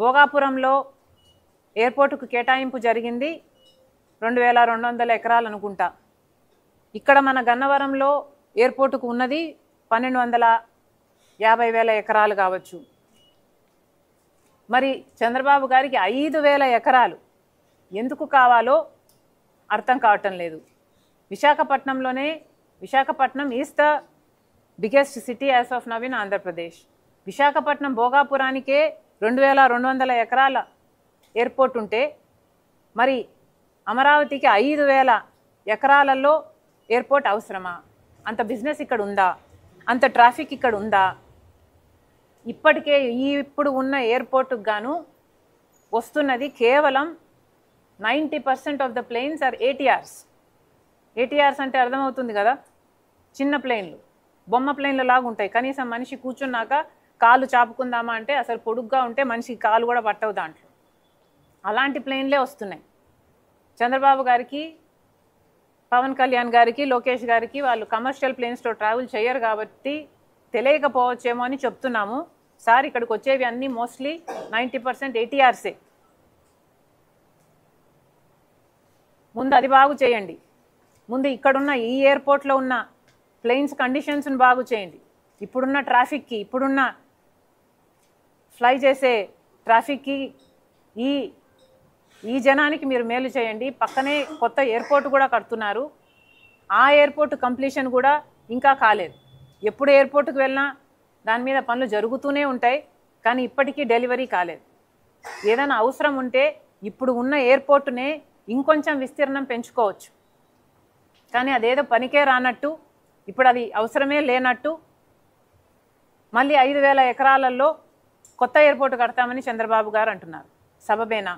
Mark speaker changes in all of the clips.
Speaker 1: భోగాపురంలో ఎయిర్పోర్టుకు కేటాయింపు జరిగింది 2200 ఎకరాలు అనుకుంటా. ఇక్కడ మన గన్నవరంలో ఎయిర్పోర్టుకు ఉన్నది 1250,000 ఎకరాలు కావచ్చు. మరి చంద్రబాబు గారికి 5,000 ఎకరాలు ఎందుకు కావాలో అర్థం కావటం లేదు. Visakhapatnam is the biggest city as of now in Andhra Pradesh. Visakhapatnam భోగాపురానికే 2200 ఎకరాల ఎయిర్పోర్ట్ ఉంటే మరి అమరావతికి 5,000 ఎకరాలలో ఎయిర్పోర్ట్ అవసరమా? అంత బిజినెస్ ఇక్కడ ఉందా? అంత ట్రాఫిక్ ఇక్కడ ఉందా? ఇప్పటికే ఇప్పుడు ఉన్న ఎయిర్పోర్టుకు గాను వస్తున్నది కేవలం 90% ఆఫ్ ద ప్లేన్స్ ఆర్ ఏటీఆర్స్. ఏటీఆర్స్ అంటే అర్థమవుతుంది కదా, చిన్న ప్లేన్లు, బొమ్మ ప్లేన్లు లాగా ఉంటాయి. కనీసం మనిషి కూర్చున్నాక కాలు చాపుకుందామా అంటే అసలు పొడుగ్గా ఉంటే మనిషికి కాలు కూడా పట్టవు దాంట్లో. అలాంటి ప్లేన్లే వస్తున్నాయి. చంద్రబాబు గారికి, పవన్ కళ్యాణ్ గారికి, లోకేష్ గారికి వాళ్ళు కమర్షియల్ ప్లేన్స్లో ట్రావెల్ చేయరు కాబట్టి తెలియకపోవచ్చేమో అని చెప్తున్నాము. సార్ ఇక్కడికి వచ్చేవి అన్నీ మోస్ట్లీ 90% ఏటీఆర్సే. ముందు అది బాగు చేయండి. ముందు ఇక్కడున్న ఈ ఎయిర్పోర్ట్లో ఉన్న ప్లేన్స్ కండిషన్స్ని బాగు చేయండి. ఇప్పుడున్న ట్రాఫిక్కి, ఇప్పుడున్న ఫ్లై చేసే ట్రాఫిక్కి, ఈ జనానికి మీరు మేలు చేయండి. పక్కనే కొత్త ఎయిర్పోర్ట్ కూడా కడుతున్నారు. ఆ ఎయిర్పోర్ట్ కంప్లీషన్ కూడా ఇంకా కాలేదు. ఎప్పుడు ఎయిర్పోర్ట్కి వెళ్ళినా దాని మీద పనులు జరుగుతూనే ఉంటాయి, కానీ ఇప్పటికీ డెలివరీ కాలేదు. ఏదైనా అవసరం ఉంటే ఇప్పుడు ఉన్న ఎయిర్పోర్టునే ఇంకొంచెం విస్తీర్ణం పెంచుకోవచ్చు. కానీ అదేదో పనికే రానట్టు, ఇప్పుడు అది అవసరమే లేనట్టు మళ్ళీ 5,000 ఎకరాలలో కొత్త ఎయిర్పోర్ట్ కడతామని చంద్రబాబు గారు అంటున్నారు. సబబేనా?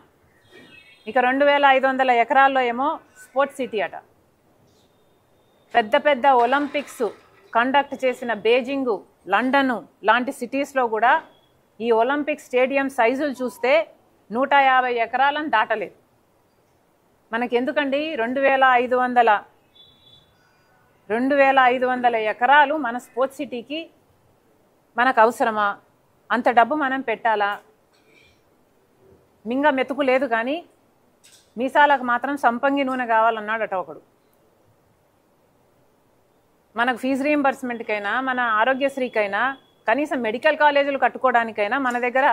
Speaker 1: ఇక 2,500 ఎకరాల్లో ఏమో స్పోర్ట్స్ సిటీ అట. పెద్ద పెద్ద ఒలింపిక్స్ కండక్ట్ చేసిన బీజింగు, లండను లాంటి సిటీస్లో కూడా ఈ ఒలింపిక్ స్టేడియం సైజులు చూస్తే 150 ఎకరాలను దాటలేదు. మనకెందుకండి 2,500 ఎకరాలు మన స్పోర్ట్స్ సిటీకి మనకు అవసరమా? అంత డబ్బు మనం పెట్టాలా? మింగ మెతుకు లేదు కానీ మీసాలకు మాత్రం సంపంగి నూనె కావాలన్నాడట ఒకడు. మనకు ఫీజు రీయింబర్స్మెంట్కైనా, మన ఆరోగ్యశ్రీకైనా, కనీసం మెడికల్ కాలేజీలు కట్టుకోవడానికైనా మన దగ్గర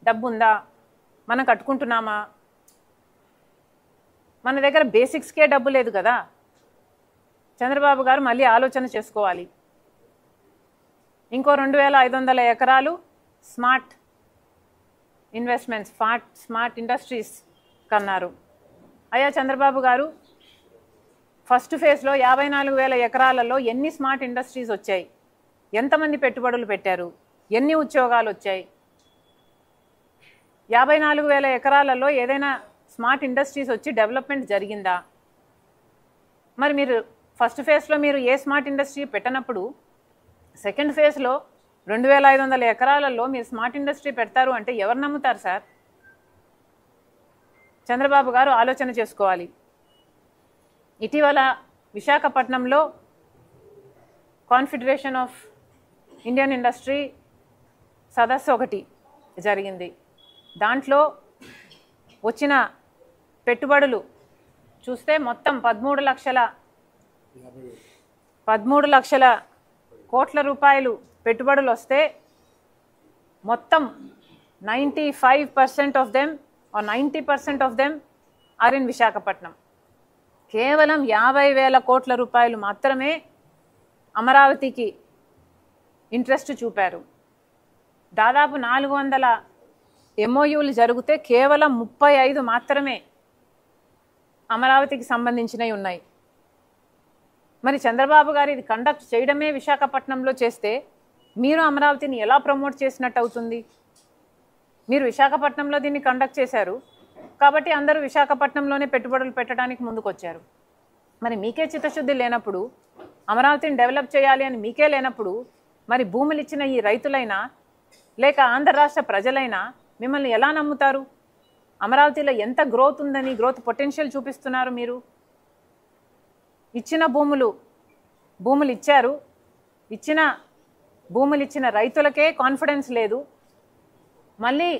Speaker 1: డబ్బు ఉందా? మనం కట్టుకుంటున్నామా? మన దగ్గర బేసిక్స్కే డబ్బు లేదు కదా. చంద్రబాబు గారు మళ్ళీ ఆలోచన చేసుకోవాలి. ఇంకో 2,500 ఎకరాలు స్మార్ట్ ఇన్వెస్ట్మెంట్స్, స్మార్ట్ ఇండస్ట్రీస్ కన్నారు. అయ్యా చంద్రబాబు గారు, ఫస్ట్ ఫేజ్లో 54,000 ఎకరాలలో ఎన్ని స్మార్ట్ ఇండస్ట్రీస్ వచ్చాయి? ఎంతమంది పెట్టుబడులు పెట్టారు? ఎన్ని ఉద్యోగాలు వచ్చాయి? 54,000 ఎకరాలలో ఏదైనా స్మార్ట్ ఇండస్ట్రీస్ వచ్చి డెవలప్మెంట్ జరిగిందా? మరి మీరు ఫస్ట్ ఫేజ్లో మీరు ఏ స్మార్ట్ ఇండస్ట్రీ పెట్టనప్పుడు సెకండ్ ఫేజ్లో 2,500 ఎకరాలలో మీరు స్మార్ట్ ఇండస్ట్రీ పెడతారు అంటే ఎవరు నమ్ముతారు సార్? చంద్రబాబు గారు ఆలోచన చేసుకోవాలి. ఇటీవల విశాఖపట్నంలో కాన్ఫెడరేషన్ ఆఫ్ ఇండియన్ ఇండస్ట్రీ సదస్సు ఒకటి జరిగింది. దాంట్లో వచ్చిన పెట్టుబడులు చూస్తే మొత్తం 13 లక్షల కోట్ల రూపాయలు పెట్టుబడులు వస్తే మొత్తం 95% of them or 90% of them are in Visakhapatnam. కేవలం 50,000 కోట్ల రూపాయలు మాత్రమే అమరావతికి ఇంట్రెస్ట్ చూపారు. దాదాపు 400 MOUలు జరిగితే కేవలం 35 మాత్రమే అమరావతికి సంబంధించినవి ఉన్నాయి. మరి చంద్రబాబు గారు ఇది కండక్ట్ చేయడమే విశాఖపట్నంలో చేస్తే మీరు అమరావతిని ఎలా ప్రమోట్ చేసినట్టు అవుతుంది? మీరు విశాఖపట్నంలో దీన్ని కండక్ట్ చేశారు కాబట్టి అందరూ విశాఖపట్నంలోనే పెట్టుబడులు పెట్టడానికి ముందుకొచ్చారు. మరి మీకే చిత్తశుద్ధి లేనప్పుడు, అమరావతిని డెవలప్ చేయాలి అని మీకే లేనప్పుడు, మరి భూములు ఇచ్చిన ఈ రైతులైనా లేక ఆంధ్ర రాష్ట్ర ప్రజలైనా మిమ్మల్ని ఎలా నమ్ముతారు? అమరావతిలో ఎంత గ్రోత్ ఉందని, గ్రోత్ పొటెన్షియల్ చూపిస్తున్నారు మీరు. ఇచ్చిన భూములు ఇచ్చారు, భూములు ఇచ్చిన రైతులకే కాన్ఫిడెన్స్ లేదు. మళ్ళీ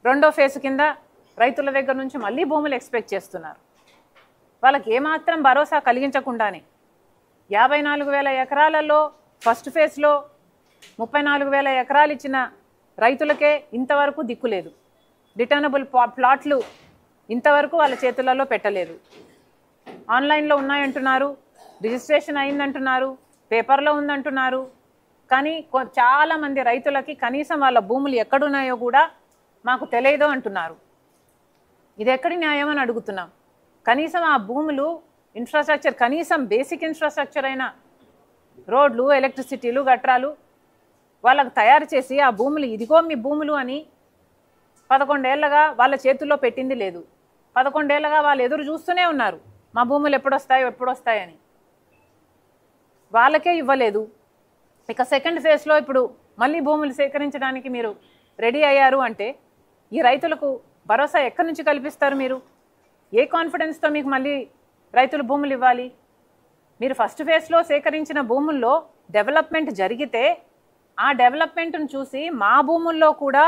Speaker 1: రెండో ఫేజ్ కింద రైతుల దగ్గర నుంచి మళ్ళీ భూములు ఎక్స్పెక్ట్ చేస్తున్నారు. వాళ్ళకి ఏమాత్రం భరోసా కలిగించకుండానే 54,000 ఎకరాలలో ఫస్ట్ ఫేజ్లో 34,000 ఎకరాలు ఇచ్చిన రైతులకే ఇంతవరకు దిక్కులేదు. రిటర్నబుల్ ప్లాట్లు ఇంతవరకు వాళ్ళ చేతులలో పెట్టలేదు. ఆన్లైన్లో ఉన్నాయంటున్నారు, రిజిస్ట్రేషన్ అయిందంటున్నారు, పేపర్లో ఉందంటున్నారు. కానీ చాలామంది రైతులకి కనీసం వాళ్ళ భూములు ఎక్కడున్నాయో కూడా మాకు తెలియదు అంటున్నారు. ఇది ఎక్కడి న్యాయం అని అడుగుతున్నాం. కనీసం ఆ భూములు ఇన్ఫ్రాస్ట్రక్చర్, కనీసం బేసిక్ ఇన్ఫ్రాస్ట్రక్చర్ అయిన రోడ్లు, ఎలక్ట్రిసిటీలు, గట్రాలు వాళ్ళకు తయారు చేసి ఆ భూములు ఇదిగో మీ భూములు అని 11 ఏళ్ళగా వాళ్ళ చేతుల్లో పెట్టింది లేదు. 11 ఏళ్ళగా వాళ్ళు ఎదురు చూస్తూనే ఉన్నారు, మా భూములు ఎప్పుడొస్తాయని. వాళ్ళకే ఇవ్వలేదు. ఇక సెకండ్ ఫేజ్లో ఇప్పుడు మళ్ళీ భూములు సేకరించడానికి మీరు రెడీ అయ్యారు అంటే ఈ రైతులకు భరోసా ఎక్కడి నుంచి కల్పిస్తారు? మీరు ఏ కాన్ఫిడెన్స్తో మీకు మళ్ళీ రైతులు భూములు ఇవ్వాలి? మీరు ఫస్ట్ ఫేజ్లో సేకరించిన భూముల్లో డెవలప్మెంట్ జరిగితే ఆ డెవలప్మెంట్ను చూసి మా భూముల్లో కూడా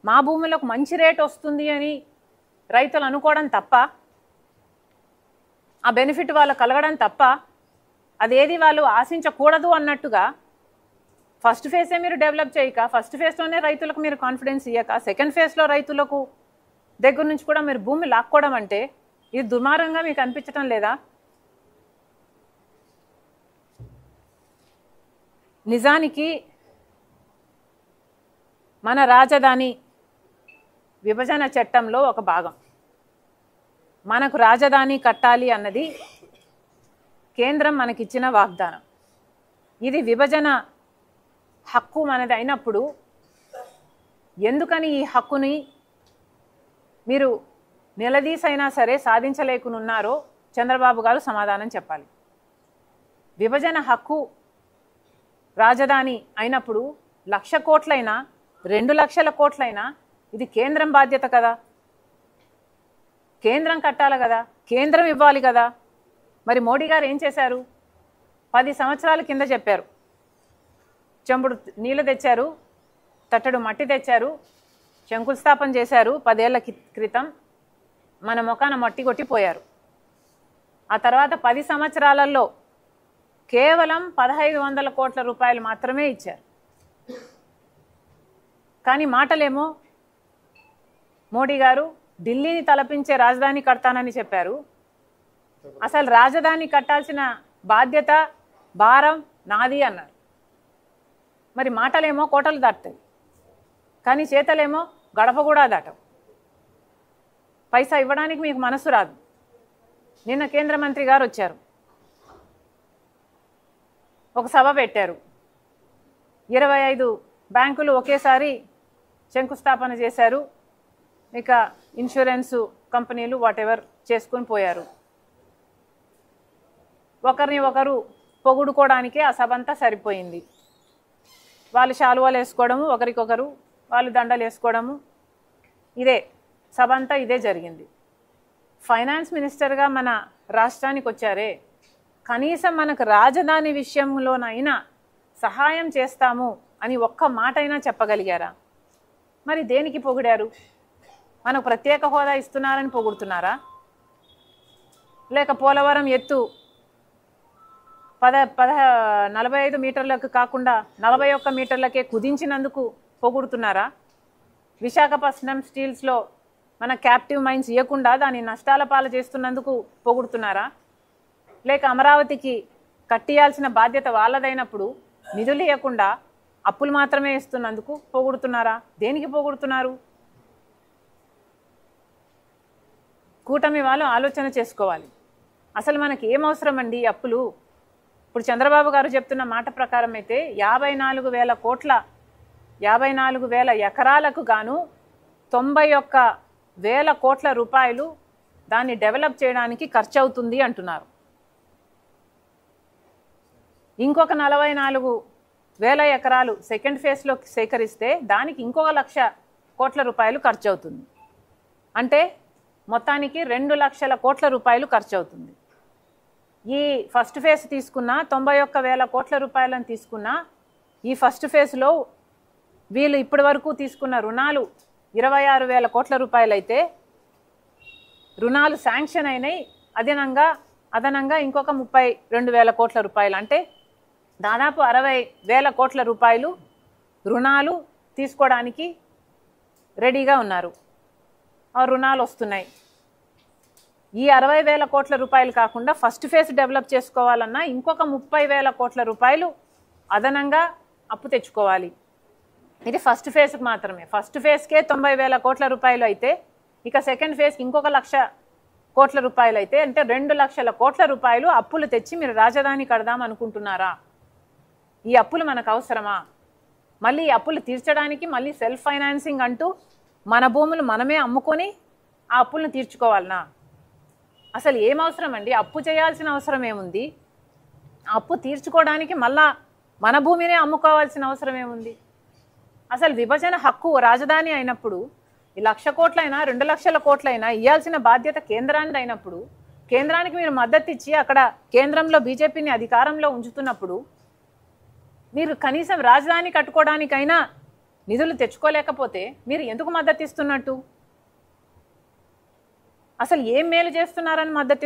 Speaker 1: మా భూములకు మంచి రేట్ వస్తుంది అని రైతులు అనుకోవడం తప్ప, ఆ బెనిఫిట్ వాళ్ళు కలగడం తప్ప, అదేది వాళ్ళు ఆశించకూడదు అన్నట్టుగా ఫస్ట్ ఫేజే మీరు డెవలప్ చేయక, ఫస్ట్ ఫేజ్లోనే రైతులకు మీరు కాన్ఫిడెన్స్ ఇయ్యక, సెకండ్ ఫేజ్లో రైతులకు దగ్గర నుంచి కూడా మీరు భూమి లాక్కోవడం అంటే ఇది దుర్మార్గంగా మీకు అనిపించటం లేదా? నిజానికి మన రాజధాని విభజన చట్టంలో ఒక భాగం. మనకు రాజధాని కట్టాలి అన్నది కేంద్రం మనకిచ్చిన వాగ్దానం. ఇది విభజన హక్కు మనది అయినప్పుడు ఎందుకని ఈ హక్కుని మీరు నిలదీసైనా సరే సాధించలేకున్నారో చంద్రబాబు గారు సమాధానం చెప్పాలి. విభజన హక్కు రాజధాని అయినప్పుడు 1,00,000 కోట్లైనా 2 లక్షల కోట్లైనా ఇది కేంద్రం బాధ్యత కదా, కేంద్రం కట్టాలి కదా, కేంద్రం ఇవ్వాలి కదా. మరి మోడీ గారు ఏం చేశారు? 10 సంవత్సరాల కింద చెప్పారు, చెంబుడు నీళ్ళు తెచ్చారు, తట్టడు మట్టి తెచ్చారు, శంకుస్థాపన చేశారు. 10 ఏళ్ల క్రితం మన మొఖాన మట్టి కొట్టిపోయారు. ఆ తర్వాత 10 సంవత్సరాలలో కేవలం 1,500 కోట్ల రూపాయలు మాత్రమే ఇచ్చారు. కానీ మాటలేమో మోడీ గారు ఢిల్లీని తలపించే రాజధాని కడతానని చెప్పారు. అసలు రాజధాని కట్టాల్సిన బాధ్యత, భారం నాది అన్నారు. మరి మాటలేమో కోటలు దాటుతాయి, కానీ చేతలేమో గడప కూడా దాటవు. పైసా ఇవ్వడానికి మీకు మనసు రాదు. నిన్న కేంద్ర మంత్రి గారు వచ్చారు, ఒక సభ పెట్టారు. 25 బ్యాంకులు ఒకేసారి శంకుస్థాపన చేశారు. ఇక ఇన్సూరెన్సు కంపెనీలు వాటెవర్ చేసుకుని పోయారు. ఒకరిని ఒకరు పొగుడుకోవడానికే ఆ సభ అంతా సరిపోయింది. వాళ్ళు శాలువాలు వేసుకోవడము, ఒకరికొకరు వాళ్ళు దండలు వేసుకోవడము, ఇదే సభ అంతా ఇదే జరిగింది. ఫైనాన్స్ మినిస్టర్గా మన రాష్ట్రానికి వచ్చారే, కనీసం మనకు రాజధాని విషయంలోనైనా సహాయం చేస్తాము అని ఒక్క మాట అయినా చెప్పగలిగారా? మరి దేనికి పొగిడారు? మనకు ప్రత్యేక హోదా ఇస్తున్నారని పొగుడుతున్నారా? లేక పోలవరం ఎత్తు 45 మీటర్లకు కాకుండా 41 మీటర్లకే కుదించినందుకు పొగుడుతున్నారా? విశాఖపట్నం స్టీల్స్లో మన క్యాప్టివ్ మైన్స్ ఇవ్వకుండా దాని నష్టాల పాలు చేస్తున్నందుకు పొగుడుతున్నారా? లేక అమరావతికి కట్టియాల్సిన బాధ్యత వాళ్ళదైనప్పుడు నిధులు ఇవ్వకుండా అప్పులు మాత్రమే ఇస్తున్నందుకు పొగుడుతున్నారా? దేనికి పొగుడుతున్నారు? కూటమి వాళ్ళు ఆలోచన చేసుకోవాలి. అసలు మనకి ఏం అవసరం అండి అప్పులు? ఇప్పుడు చంద్రబాబు గారు చెప్తున్న మాట ప్రకారం అయితే 54,000 ఎకరాలకు గాను 91,000 కోట్ల రూపాయలు దాన్ని డెవలప్ చేయడానికి ఖర్చు అవుతుంది అంటున్నారు. ఇంకొక 44,000 ఎకరాలు సెకండ్ ఫేజ్లో సేకరిస్తే దానికి ఇంకొక 1,00,000 కోట్ల రూపాయలు ఖర్చు అవుతుంది. అంటే మొత్తానికి 2 లక్షల కోట్ల రూపాయలు ఖర్చు అవుతుంది. ఈ ఫస్ట్ ఫేజ్ తీసుకున్న 91,000 కోట్ల రూపాయలను తీసుకున్న ఈ ఫస్ట్ ఫేజ్లో వీళ్ళు ఇప్పటి వరకు తీసుకున్న రుణాలు 26,000 కోట్ల రూపాయలు అయితే రుణాలు శాంక్షన్ అయినాయి అదనంగా ఇంకొక 32,000 కోట్ల రూపాయలు, అంటే దాదాపు 60,000 కోట్ల రూపాయలు రుణాలు తీసుకోవడానికి రెడీగా ఉన్నారు. ఆ రుణాలు వస్తున్నాయి. ఈ 60,000 కోట్ల రూపాయలు కాకుండా ఫస్ట్ ఫేజ్ డెవలప్ చేసుకోవాలన్నా ఇంకొక 30,000 కోట్ల రూపాయలు అదనంగా అప్పు తెచ్చుకోవాలి. ఇది ఫస్ట్ ఫేజ్కి మాత్రమే. ఫస్ట్ ఫేజ్కే 90,000 కోట్ల రూపాయలు అయితే ఇక సెకండ్ ఫేజ్కి ఇంకొక 1,00,000 కోట్ల రూపాయలు అయితే అంటే 2,00,000 కోట్ల రూపాయలు అప్పులు తెచ్చి మీరు రాజధాని కడదాం అనుకుంటున్నారా? ఈ అప్పులు మనకు అవసరమా? మళ్ళీ ఈ అప్పులు తీర్చడానికి మళ్ళీ సెల్ఫ్ ఫైనాన్సింగ్ అంటూ మన భూములు మనమే అమ్ముకొని ఆ అప్పులను తీర్చుకోవాలనా? అసలు ఏం అవసరం అండి? అప్పు చేయాల్సిన అవసరం ఏముంది? అప్పు తీర్చుకోవడానికి మళ్ళా మన భూమినే అమ్ముకోవాల్సిన అవసరం ఏముంది? అసలు విభజన హక్కు రాజధాని అయినప్పుడు 1,00,000 కోట్లైనా 2,00,000 కోట్లైనా ఇవ్వాల్సిన బాధ్యత కేంద్రానికి అయినప్పుడు కేంద్రానికి మీరు మద్దతు ఇచ్చి అక్కడ కేంద్రంలో బీజేపీని అధికారంలో ఉంచుతున్నప్పుడు మీరు కనీసం రాజధాని కట్టుకోవడానికైనా నిధులు తెచ్చుకోలేకపోతే మీరు ఎందుకు మద్దతు ఇస్తున్నట్టు? అసలు ఏం మేలు చేస్తున్నారని మద్దతు